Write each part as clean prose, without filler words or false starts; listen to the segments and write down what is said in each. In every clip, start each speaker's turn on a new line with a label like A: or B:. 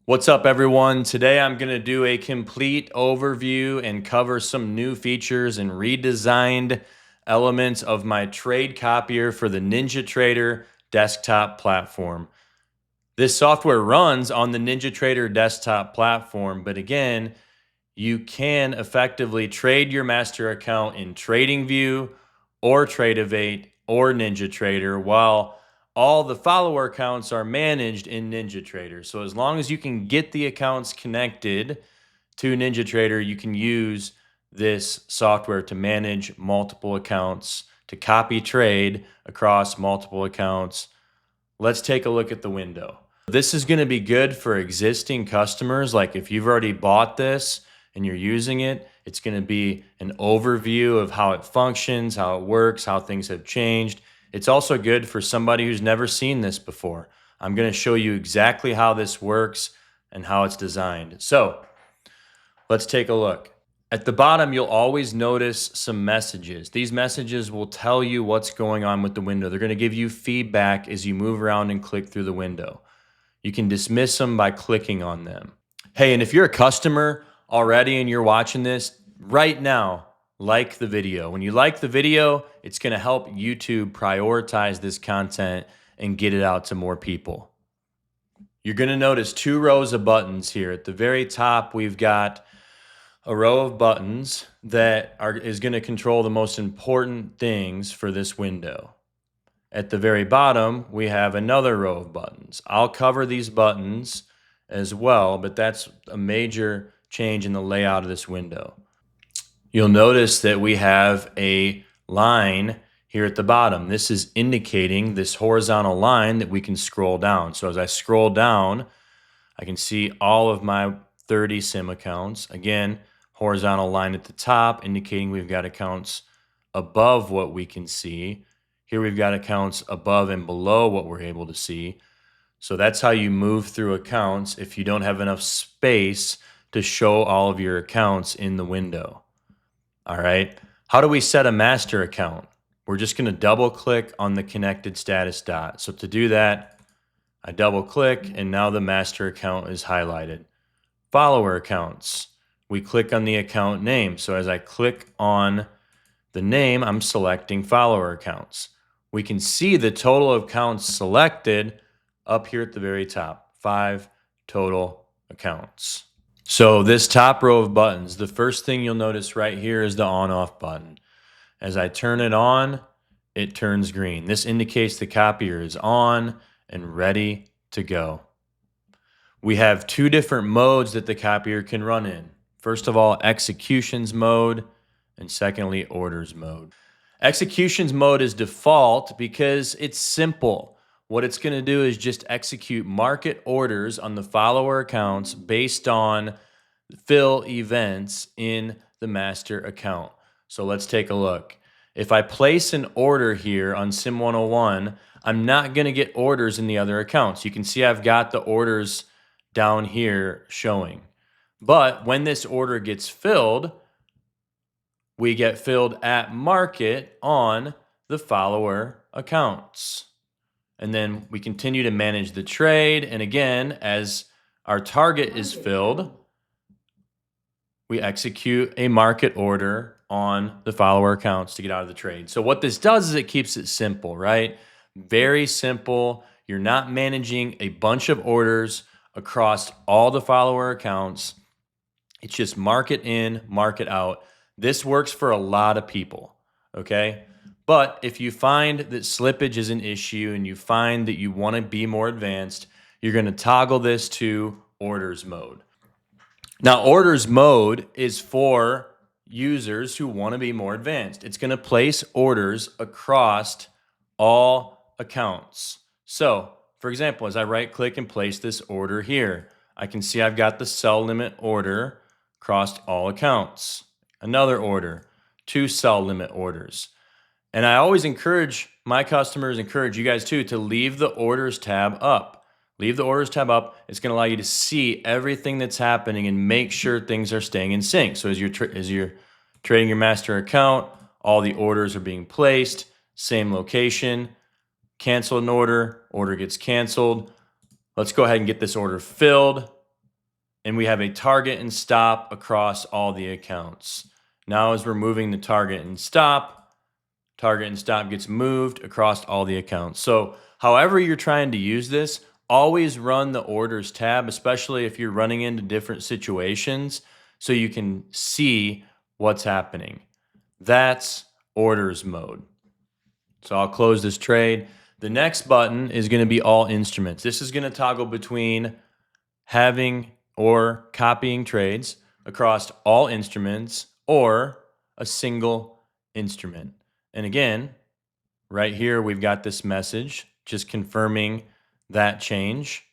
A: What's up, everyone? Today I'm going to do a complete overview and cover some new features and redesigned elements of my trade copier for the NinjaTrader Desktop Platform. This software runs on the NinjaTrader Desktop Platform, but again, you can effectively trade your master account in TradingView or Tradovate or NinjaTrader while all the follower accounts are managed in NinjaTrader. So as long as you can get the accounts connected to NinjaTrader, you can use this software to manage multiple accounts, to copy trade across multiple accounts. Let's take a look at the window. This is going to be good for existing customers. Like if you've already bought this and you're using it, it's going to be an overview of how it functions, how it works, how things have changed. It's also good for somebody who's never seen this before. I'm going to show you exactly how this works and how it's designed. So let's take a look. At the bottom, you'll always notice some messages. These messages will tell you what's going on with the window. They're going to give you feedback as you move around and click through the window. You can dismiss them by clicking on them. Hey, and if you're a customer already and you're watching this right now, like the video. When you like the video, it's going to help YouTube prioritize this content and get it out to more people. You're going to notice two rows of buttons here. At the very top, we've got a row of buttons that is going to control the most important things for this window. At the very bottom, we have another row of buttons. I'll cover these buttons as well, but that's a major change in the layout of this window. You'll notice that we have a line here at the bottom. This is indicating this horizontal line that we can scroll down. So as I scroll down, I can see all of my 30 SIM accounts. Again, horizontal line at the top indicating we've got accounts above what we can see. Here we've got accounts above and below what we're able to see. So that's how you move through accounts if you don't have enough space to show all of your accounts in the window. All right. How do we set a master account? We're just going to double click on the connected status dot. So to do that, I double click and now the master account is highlighted. Follower accounts. We click on the account name. So as I click on the name, I'm selecting follower accounts. We can see the total of accounts selected up here at the very top, 5 total accounts. So this top row of buttons, the first thing you'll notice right here is the on-off button. As I turn it on, it turns green. This indicates the copier is on and ready to go. We have two different modes that the copier can run in. First of all, executions mode, and secondly, orders mode. Executions mode is default because it's simple. What it's going to do is just execute market orders on the follower accounts based on fill events in the master account. So let's take a look. If I place an order here on Sim 101, I'm not going to get orders in the other accounts. You can see I've got the orders down here showing. But when this order gets filled, we get filled at market on the follower accounts. And then we continue to manage the trade. And again, as our target is filled, we execute a market order on the follower accounts to get out of the trade. So what this does is it keeps it simple, right? Very simple. You're not managing a bunch of orders across all the follower accounts. It's just market in, market out. This works for a lot of people, okay? But if you find that slippage is an issue and you find that you want to be more advanced, you're going to toggle this to orders mode. Now, orders mode is for users who want to be more advanced. It's going to place orders across all accounts. So, for example, as I right-click and place this order here, I can see I've got the sell limit order across all accounts. Another order, 2 sell limit orders. And I always encourage my customers, encourage you guys too, to leave the orders tab up. Leave the orders tab up. It's going to allow you to see everything that's happening and make sure things are staying in sync. So as you're trading your master account, all the orders are being placed, same location. Cancel an order, order gets canceled. Let's go ahead and get this order filled. and we have a target and stop across all the accounts. Now as we're moving the target and stop gets moved across all the accounts. So however you're trying to use this, always run the orders tab, especially if you're running into different situations, so you can see what's happening. That's orders mode. So I'll close this trade. The next button is going to be all instruments. This is going to toggle between having or copying trades across all instruments or a single instrument. And again, right here, we've got this message just confirming that change.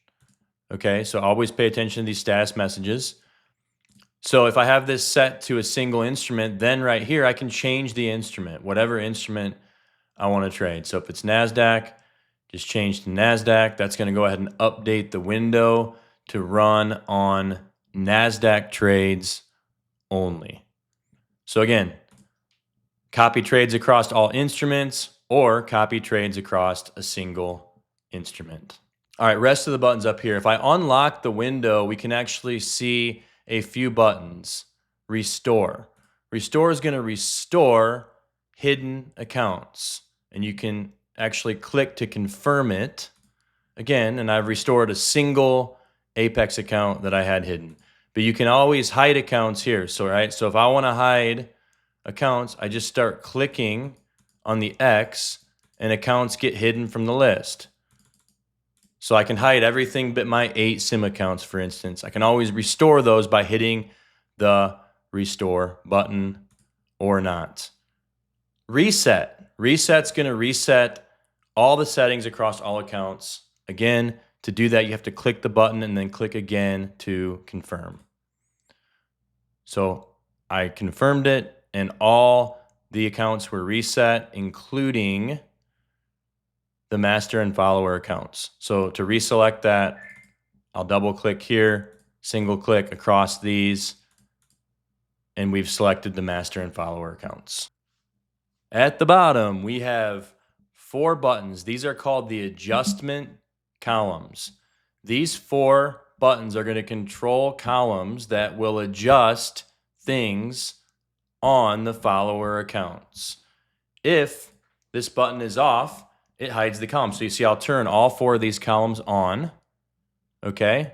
A: Okay, so always pay attention to these status messages. So if I have this set to a single instrument, then right here, I can change the instrument, whatever instrument I want to trade. So if it's NASDAQ, just change to NASDAQ. That's going to go ahead and update the window to run on NASDAQ trades only. So again, copy trades across all instruments or copy trades across a single instrument. All right, rest of the buttons up here. If I unlock the window, we can actually see a few buttons. Restore. Restore is going to restore hidden accounts. And you can actually click to confirm it. Again, and I've restored a single Apex account that I had hidden. But you can always hide accounts here. So if I want to hide accounts, I just start clicking on the X and accounts get hidden from the list. So I can hide everything but my 8 SIM accounts, for instance. I can always restore those by hitting the restore button or not. Reset. Reset's going to reset all the settings across all accounts. Again, to do that, you have to click the button and then click again to confirm. So I confirmed it and all the accounts were reset, including the master and follower accounts. So to reselect that, I'll double click here, single click across these, and we've selected the master and follower accounts. At the bottom, we have 4 buttons. These are called the adjustment columns. These 4 buttons are going to control columns that will adjust things on the follower accounts. If this button is off, it hides the column. So you see I'll turn all 4 of these columns on. Okay.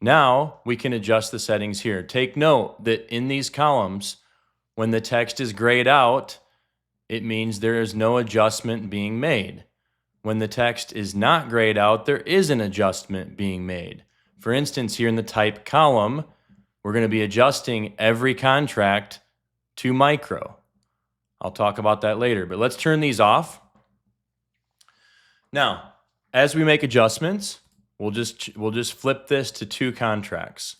A: Now we can adjust the settings here. Take note that in these columns, when the text is grayed out, it means there is no adjustment being made. When the text is not grayed out, there is an adjustment being made. For instance, here in the type column, we're going to be adjusting every contract to micro. I'll talk about that later, but let's turn these off. Now, as we make adjustments, we'll just flip this to 2 contracts.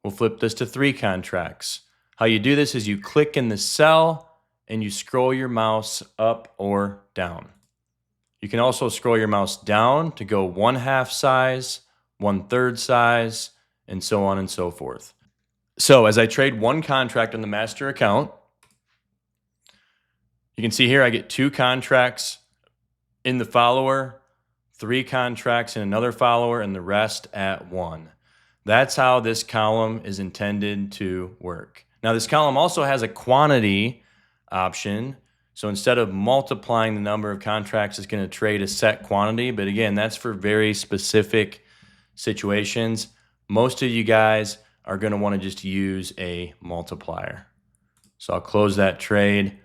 A: We'll flip this to 3 contracts. How you do this is you click in the cell and you scroll your mouse up or down. You can also scroll your mouse down to go 1/2 size, 1/3 size, and so on and so forth. So as I trade 1 contract on the master account, you can see here I get 2 contracts in the follower, 3 contracts in another follower, and the rest at 1. That's how this column is intended to work. Now this column also has a quantity option. So instead of multiplying the number of contracts, it's going to trade a set quantity. But again, that's for very specific situations. Most of you guys are going to want to just use a multiplier. So I'll close that trade.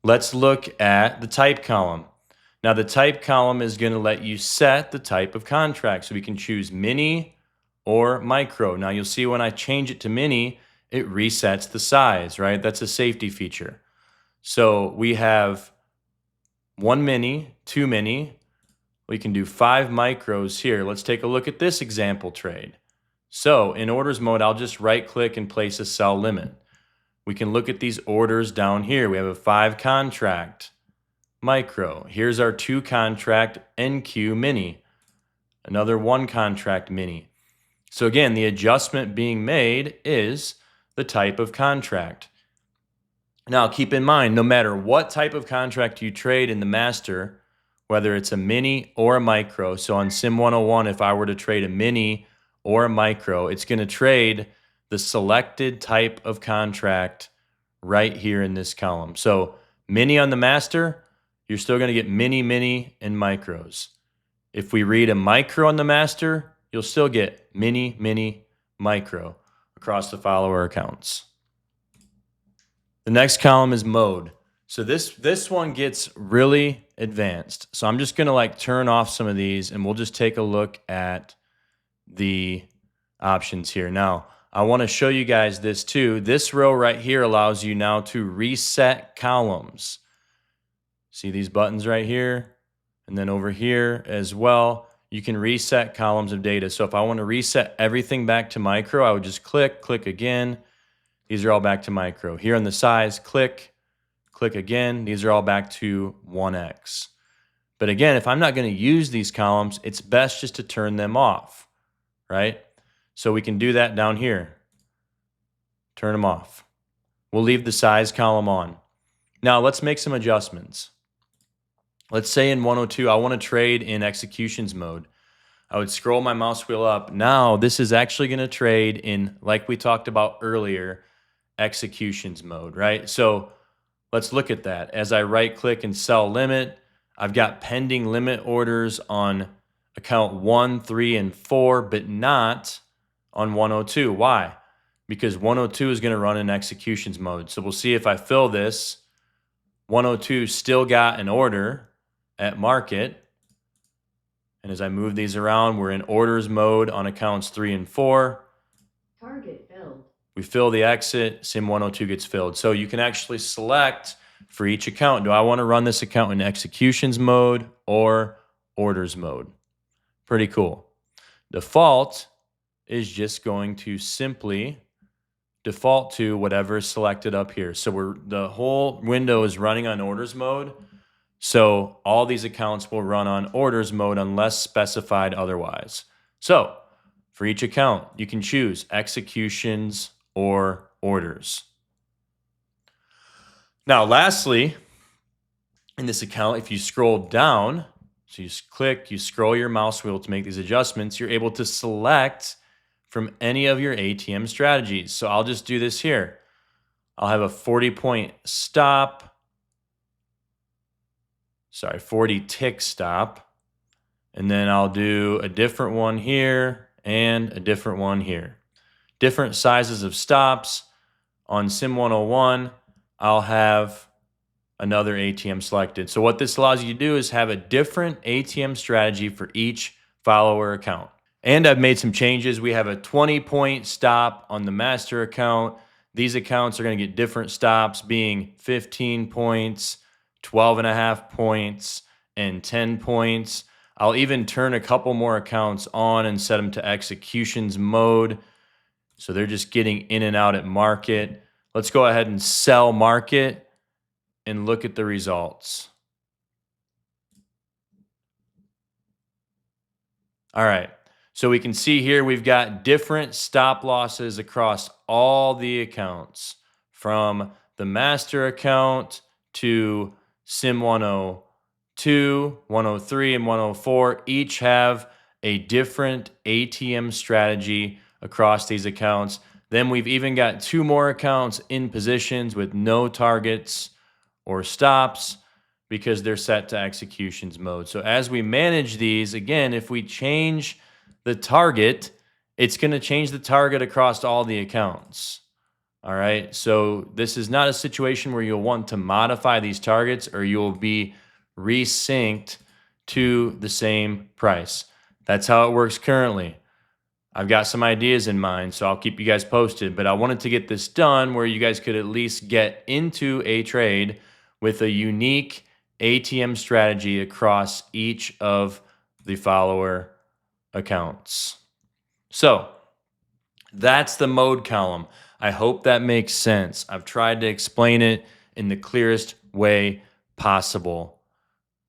A: Let's look at the type column. Now the type column is going to let you set the type of contract. So we can choose mini or micro. Now you'll see when I change it to mini, it resets the size, right? That's a safety feature. So we have 1 mini, 2 mini. We can do 5 micros here. Let's take a look at this example trade. So in orders mode, I'll just right click and place a sell limit. We can look at these orders down here. We have a 5 contract micro. Here's our 2 contract NQ mini, another 1 contract mini. So again, the adjustment being made is the type of contract. Now keep in mind, no matter what type of contract you trade in the master, whether it's a mini or a micro, so on Sim 101, if I were to trade a mini or a micro, it's going to trade the selected type of contract right here in this column. So mini on the master, you're still going to get mini, mini, and micros. If we read a micro on the master, you'll still get mini, mini, micro across the follower accounts. The next column is mode. So this one gets really advanced. So I'm just going to like turn off some of these and we'll just take a look at the options here. Now, I want to show you guys this too. This row right here allows you now to reset columns. See these buttons right here? And then over here as well, you can reset columns of data. So if I want to reset everything back to micro, I would just click again. These are all back to micro. Here on the size, click again. These are all back to 1x. But again, if I'm not going to use these columns, it's best just to turn them off, right? So we can do that down here. Turn them off. We'll leave the size column on. Now let's make some adjustments. Let's say in 102, I want to trade in executions mode. I would scroll my mouse wheel up. Now this is actually going to trade in, like we talked about earlier, executions mode, right? So let's look at that. As I right click and sell limit, I've got pending limit orders on account 1, 3, and 4, but not on 102. Why? Because 102 is going to run in executions mode. So we'll see if I fill this. 102 still got an order at market. And as I move these around, we're in orders mode on accounts 3 and 4.
B: Target filled.
A: We fill the exit, Sim 102 gets filled. So you can actually select for each account, do I want to run this account in executions mode or orders mode? Pretty cool. Default is just going to simply default to whatever is selected up here. So the whole window is running on orders mode. So all these accounts will run on orders mode unless specified otherwise. So for each account, you can choose executions or orders. Now, lastly, in this account, if you scroll down, so you scroll your mouse wheel to make these adjustments, you're able to select from any of your ATM strategies. So I'll just do this here. I'll have a 40-point stop. 40 tick stop. And then I'll do a different one here and a different one here. Different sizes of stops. On Sim 101, I'll have another ATM selected. So what this allows you to do is have a different ATM strategy for each follower account. And I've made some changes. We have a 20-point stop on the master account. These accounts are going to get different stops, being 15 points, 12.5 points, and 10 points. I'll even turn a couple more accounts on and set them to executions mode. So they're just getting in and out at market. Let's go ahead and sell market and look at the results. All right. So we can see here we've got different stop losses across all the accounts, from the master account to Sim 102, 103, and 104. Each have a different ATM strategy across these accounts. Then we've even got 2 more accounts in positions with no targets or stops because they're set to executions mode. So as we manage these, again, if we change the target, it's going to change the target across all the accounts. All right. So this is not a situation where you'll want to modify these targets or you'll be resynced to the same price. That's how it works currently. I've got some ideas in mind, so I'll keep you guys posted, but I wanted to get this done where you guys could at least get into a trade with a unique ATM strategy across each of the follower accounts. So that's the mode column. I hope that makes sense. I've tried to explain it in the clearest way possible.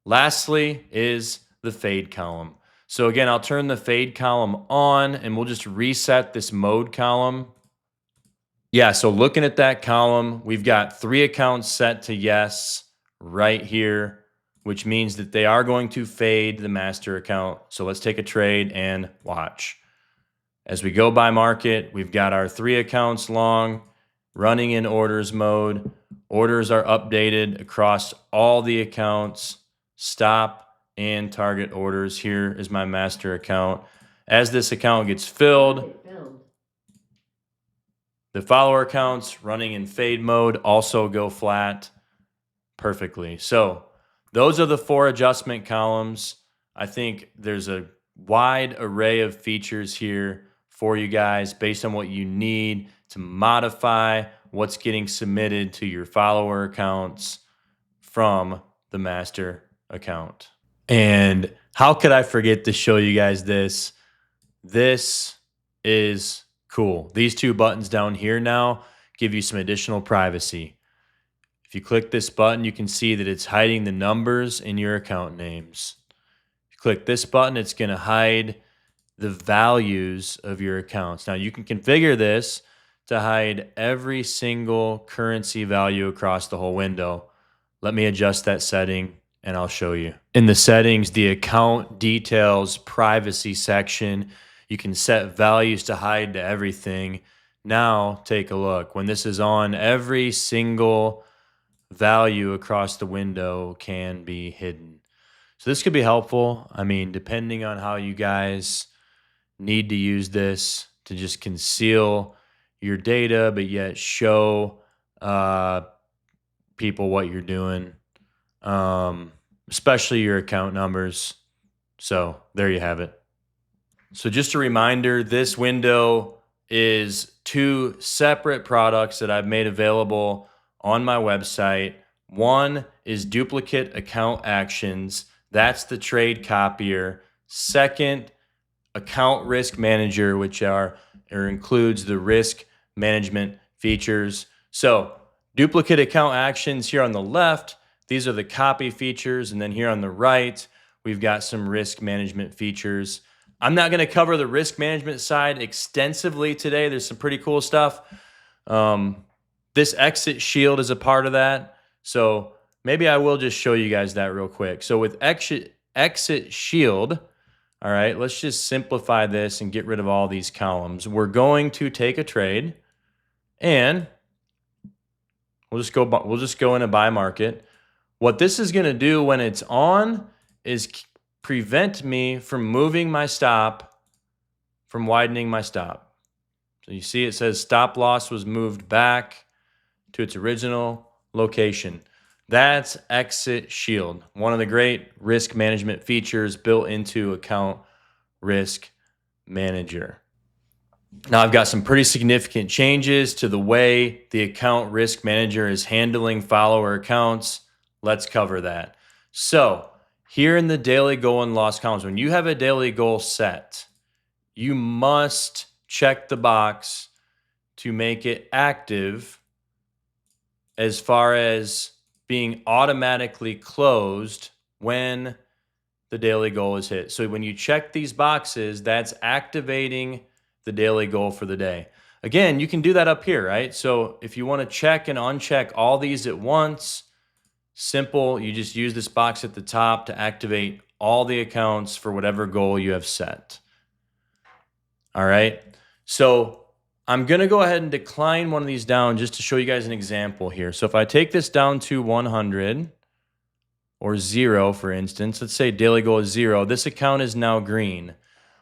A: Lastly is the fade column. So again, I'll turn the fade column on and we'll just reset this mode column. Yeah, so looking at that column, we've got 3 accounts set to yes right here, which means that they are going to fade the master account. So let's take a trade and watch. As we go by market, we've got our 3 accounts long running in orders mode. Orders are updated across all the accounts, stop and target orders. Here is my master account. As this account gets filled,
B: Target filled.
A: the follower accounts running in fade mode also go flat perfectly. So those are the 4 adjustment columns. I think there's a wide array of features here for you guys based on what you need to modify what's getting submitted to your follower accounts from the master account. And how could I forget to show you guys this? This is cool. These 2 buttons down here now give you some additional privacy. If you click this button, you can see that it's hiding the numbers in your account names. If you click this button, it's going to hide the values of your accounts. Now, you can configure this to hide every single currency value across the whole window. Let me adjust that setting and I'll show you. In the settings, the account details privacy section, you can set values to hide to everything. Now, take a look. When this is on, every single value across the window can be hidden. So this could be helpful. I mean, depending on how you guys need to use this to just conceal your data, but yet show people what you're doing, especially your account numbers. So there you have it. So just a reminder, this window is 2 separate products that I've made available on my website. One is duplicate account actions. That's the trade copier. Second, account risk manager, which includes the risk management features. So duplicate account actions here on the left, these are the copy features. And then here on the right, we've got some risk management features. I'm not going to cover the risk management side extensively today. There's some pretty cool stuff. This exit shield is a part of that. So maybe I will just show you guys that real quick. So with exit shield, all right, let's just simplify this and get rid of all these columns. We're going to take a trade and we'll just go into buy market. What this is going to do when it's on is prevent me from moving my stop, from widening my stop. So you see it says stop loss was moved back to its original location. That's exit shield, one of the great risk management features built into account risk manager. Now I've got some pretty significant changes to the way the account risk manager is handling follower accounts. Let's cover that. So here in the daily goal and loss columns, when you have a daily goal set, you must check the box to make it active as far as being automatically closed when the daily goal is hit. So when you check these boxes, that's activating the daily goal for the day. Again, you can do that up here, right? So if you want to check and uncheck all these at once, simple, you just use this box at the top to activate all the accounts for whatever goal you have set. All right. So I'm going to go ahead and decline one of these down just to show you guys an example here. So if I take this down to 100 or 0, for instance, let's say daily goal is 0. This account is now green.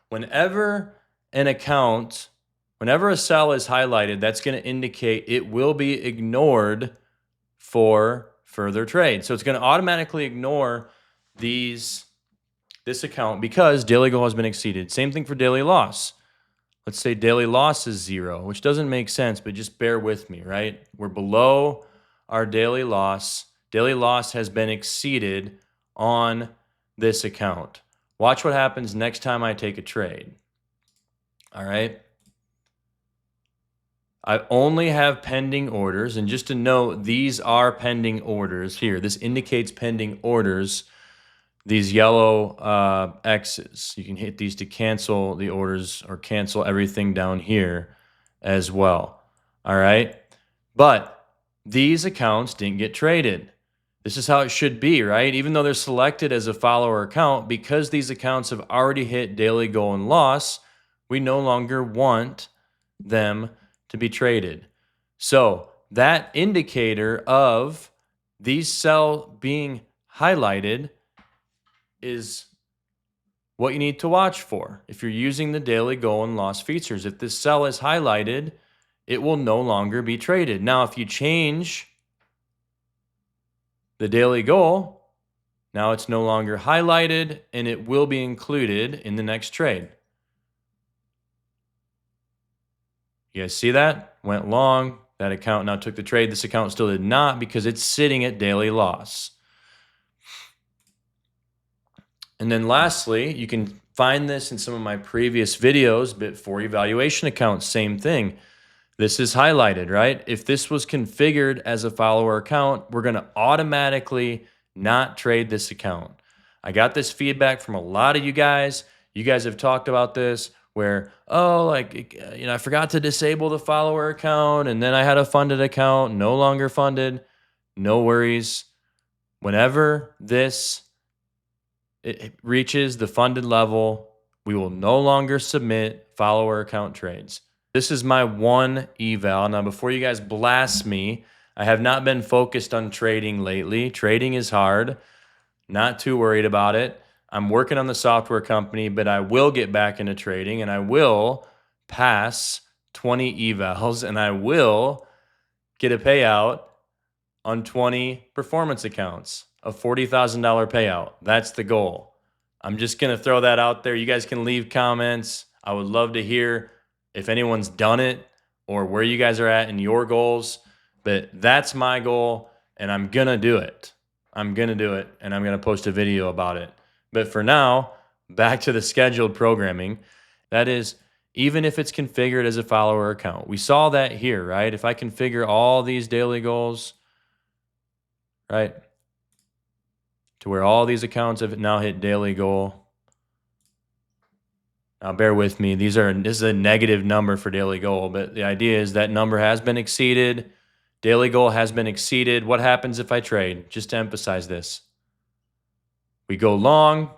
A: Whenever a cell is highlighted, that's going to indicate it will be ignored for further trade. So it's going to automatically ignore this account because daily goal has been exceeded. Same thing for daily loss. Let's say daily loss is 0, which doesn't make sense, but just bear with me, right? We're below our daily loss. Daily loss has been exceeded on this account. Watch what happens next time I take a trade. All right. I only have pending orders. And just to note, these are pending orders here. This indicates pending orders. These yellow X's, you can hit these to cancel the orders or cancel everything down here as well. All right. But these accounts didn't get traded. This is how it should be, right? Even though they're selected as a follower account, because these accounts have already hit daily goal and loss, we no longer want them to be traded. So that indicator of these cells being highlighted is what you need to watch for. If you're using the daily goal and loss features, if this cell is highlighted, it will no longer be traded. Now, if you change the daily goal, now it's no longer highlighted and it will be included in the next trade. You guys see that? Went long. That account now took the trade. This account still did not because it's sitting at daily loss. And then lastly, you can find this in some of my previous videos, but for evaluation accounts, same thing. This is highlighted, right? If this was configured as a follower account, we're going to automatically not trade this account. I got this feedback from a lot of you guys. You guys have talked about this where, oh, like, I forgot to disable the follower account and then I had a funded account, no longer funded. No worries. Whenever this it reaches the funded level, we will no longer submit follower account trades. This is my one eval. Now, before you guys blast me, I have not been focused on trading lately. Trading is hard. Not too worried about it. I'm working on the software company, but I will get back into trading and I will pass 20 evals and I will get a payout on 20 performance accounts, a $40,000 payout. That's the goal. I'm just going to throw that out there. You guys can leave comments. I would love to hear if anyone's done it or where you guys are at in your goals. But that's my goal, and I'm going to do it. I'm going to do it, and I'm going to post a video about it. But for now, back to the scheduled programming. That is, even if it's configured as a follower account. We saw that here, right? If I configure all these daily goals, right, to where all these accounts have now hit daily goal. Now, bear with me. This is a negative number for daily goal, but the idea is that number has been exceeded. Daily goal has been exceeded. What happens if I trade? Just to emphasize this. We go long,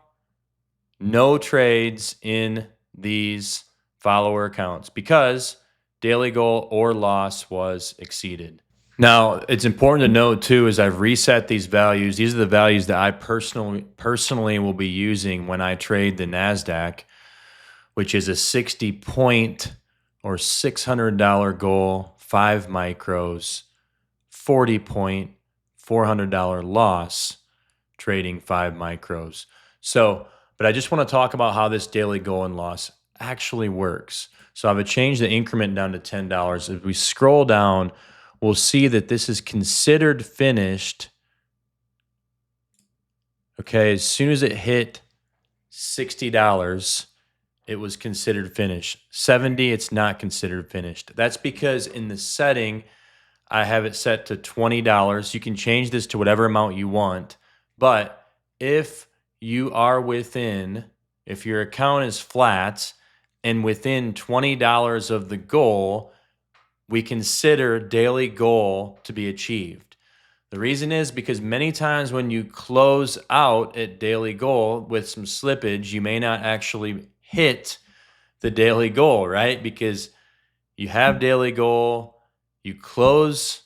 A: no trades in these follower accounts because daily goal or loss was exceeded. Now, it's important to note too, as I've reset these values, these are the values that I personally will be using when I trade the NASDAQ, which is a 60 point or $600 goal, 5 micros, 40 point, $400 loss, trading 5 micros. So, but I just want to talk about how this daily goal and loss actually works. So I've changed the increment down to $10. If we scroll down, we'll see that this is considered finished. Okay, as soon as it hit $60, it was considered finished. 70, it's not considered finished. That's because in the setting, I have it set to $20. You can change this to whatever amount you want. But if you are if your account is flat and within $20 of the goal, we consider daily goal to be achieved. The reason is because many times when you close out at daily goal with some slippage, you may not actually hit the daily goal, right? Because you have daily goal, you close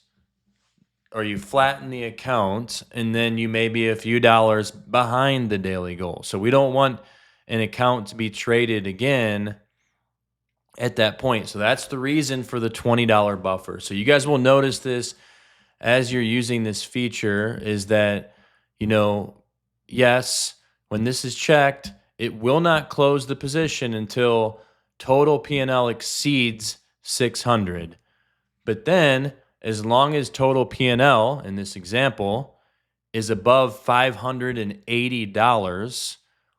A: or you flatten the account, and then you may be a few dollars behind the daily goal. So we don't want an account to be traded again at that point. So that's the reason for the $20 buffer. So you guys will notice this as you're using this feature is that, yes, when this is checked, it will not close the position until total P&L exceeds 600. But then as long as total P&L in this example is above $580,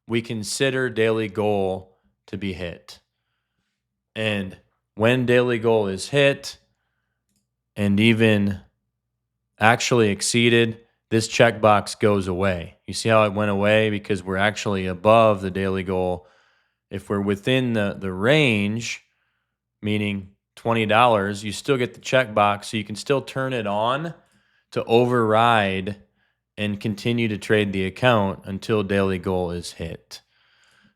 A: we consider daily goal to be hit. And when daily goal is hit and even actually exceeded, this checkbox goes away. You see how it went away? Because we're actually above the daily goal. If we're within the range, meaning $20, you still get the checkbox, so you can still turn it on to override and continue to trade the account until daily goal is hit.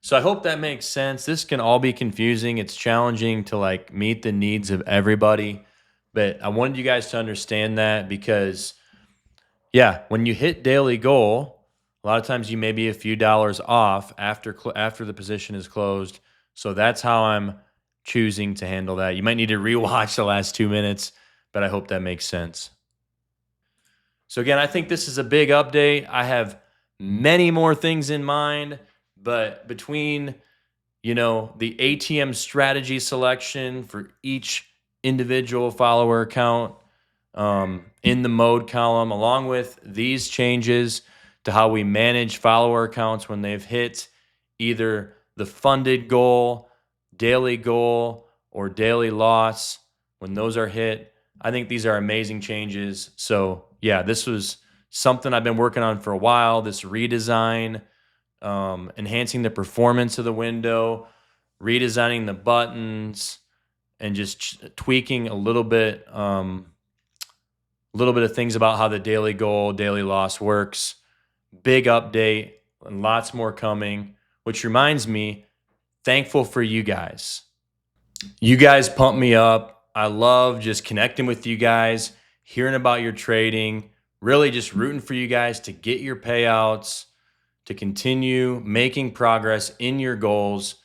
A: So I hope that makes sense. This can all be confusing. It's challenging to like meet the needs of everybody, but I wanted you guys to understand that because yeah, when you hit daily goal, a lot of times you may be a few dollars off after the position is closed. So that's how I'm choosing to handle that. You might need to rewatch the last 2 minutes, but I hope that makes sense. So again, I think this is a big update. I have many more things in mind, but between the ATM strategy selection for each individual follower account in the mode column, along with these changes to how we manage follower accounts when they've hit either the funded goal, daily goal, or daily loss. When those are hit, I think these are amazing changes. So, yeah, this was something I've been working on for a while. This redesign, enhancing the performance of the window, redesigning the buttons, and just tweaking a little bit of things about how the daily goal, daily loss works. Big update and lots more coming, which reminds me, thankful for you guys. You guys pump me up. I love just connecting with you guys, hearing about your trading, really just rooting for you guys to get your payouts, to continue making progress in your goals.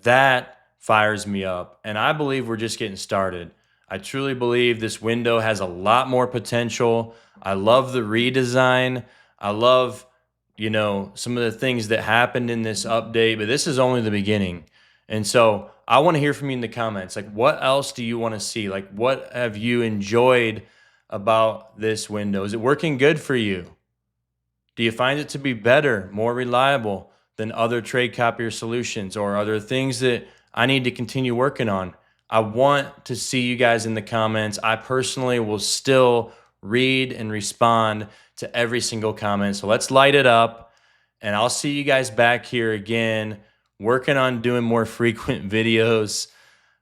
A: That fires me up. And I believe we're just getting started. I truly believe this window has a lot more potential. I love the redesign. I love, some of the things that happened in this update, but this is only the beginning. And so I want to hear from you in the comments. Like, what else do you want to see? Like, what have you enjoyed about this window? Is it working good for you? Do you find it to be better, more reliable than other trade copier solutions, or are there things that I need to continue working on? I want to see you guys in the comments. I personally will still read and respond to every single comment. So let's light it up, and I'll see you guys back here again, working on doing more frequent videos.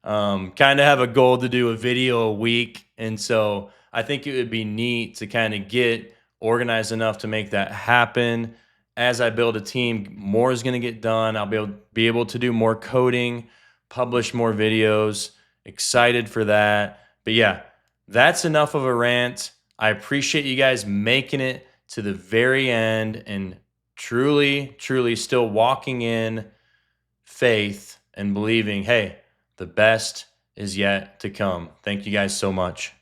A: Kind of have a goal to do a video a week. And so I think it would be neat to kind of get organized enough to make that happen. As I build a team, more is going to get done. I'll be able to do more coding, publish more videos. Excited for that. But yeah, that's enough of a rant. I appreciate you guys making it to the very end and truly, truly still walking in faith and believing, hey, the best is yet to come. Thank you guys so much.